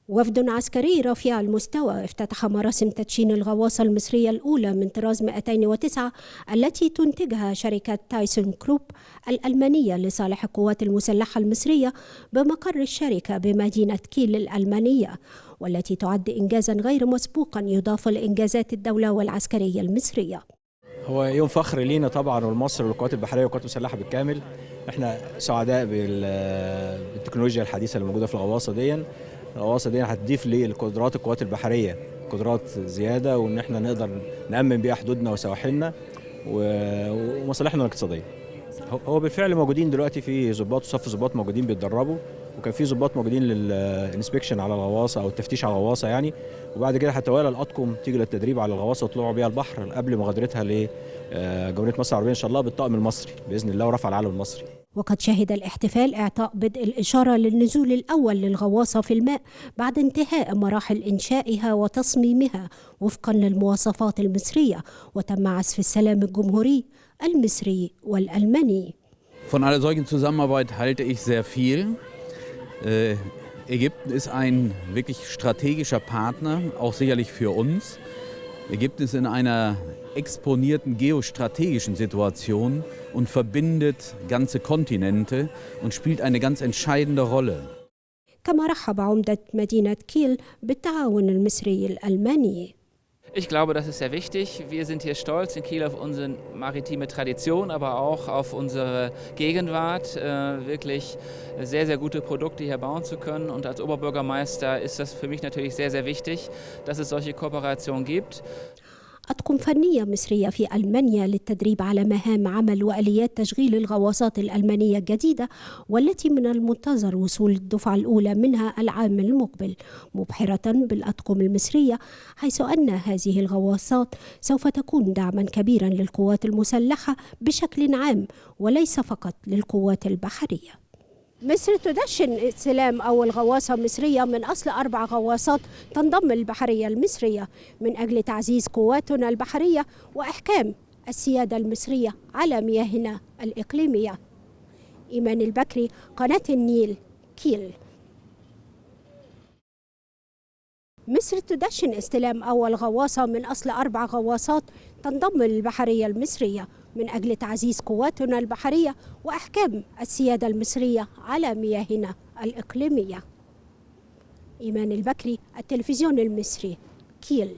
وفد عسكري رفيع المستوى افتتح مراسم تدشين الغواصة المصرية الأولى من طراز 209 التي تنتجها شركة تايسون جروب الألمانية لصالح القوات المسلحة المصرية بمقر الشركة بمدينة كيل الألمانية، والتي تعد إنجازا غير مسبوقا يضاف لإنجازات الدولة والعسكرية المصرية. هو يوم فخر لينا طبعا ولمصر والقوات البحرية والقوات المسلحة بالكامل. احنا سعداء بالتكنولوجيا الحديثة اللي موجودة في الغواصة دي. الغواصة دي هتضيف للقدرات القوات البحرية قدرات زيادة، وان احنا نقدر نأمن بيها حدودنا وسواحلنا ومصالحنا الاقتصادية. هو بالفعل موجودين دلوقتي في ضباط وصف ضباط موجودين بيتدربوا، وكان في ضباط موجودين للانسبكشن على الغواصه او التفتيش على الغواصه يعني، وبعد كده هتوالى الاطقم تيجي للتدريب على الغواصه ويطلعوا بيها البحر قبل مغادرتها لجمهوريه مصر العربيه ان شاء الله بالطاقم المصري باذن الله ورفع العلم المصري. وقد شهد الاحتفال إعطاء بدء الإشارة للنزول الأول للغواصة في الماء بعد انتهاء مراحل إنشائها وتصميمها وفقا للمواصفات المصرية، وتم عزف السلام الجمهوري المصري والألماني. Von einer solchen Zusammenarbeit halte ich sehr viel. Ägypten ist ein wirklich strategischer Partner, auch sicherlich für uns. Ägypten ist in einer exponierten geostrategischen Situation und verbindet ganze Kontinente und spielt eine ganz entscheidende Rolle. كما رحب عمدة مدينة كيل بالتعاون المصري الألماني. Ich glaube, das ist sehr wichtig. Wir sind hier stolz in Kiel auf unsere maritime Tradition, aber auch auf unsere Gegenwart, wirklich sehr, sehr gute Produkte hier bauen zu können. Und als Oberbürgermeister ist das für mich natürlich sehr, sehr wichtig, dass es solche Kooperationen gibt. أطقم فنية مصرية في ألمانيا للتدريب على مهام عمل وآليات تشغيل الغواصات الألمانية الجديدة، والتي من المنتظر وصول الدفعة الأولى منها العام المقبل، مبحرة بالأطقم المصرية، حيث أن هذه الغواصات سوف تكون دعما كبيرا للقوات المسلحة بشكل عام وليس فقط للقوات البحرية. مصر تدشن استلام أول غواصة مصرية من أصل 4 غواصات تنضم البحرية المصرية من أجل تعزيز قواتنا البحرية وإحكام السيادة المصرية على مياهنا الإقليمية. إيمان البكري، قناة النيل، كيل. مصر تدشن استلام أول غواصة من أصل 4 غواصات تنضم للبحرية المصرية من أجل تعزيز قواتنا البحرية وإحكام السيادة المصرية على مياهنا الإقليمية. إيمان البكري، التلفزيون المصري، كيل.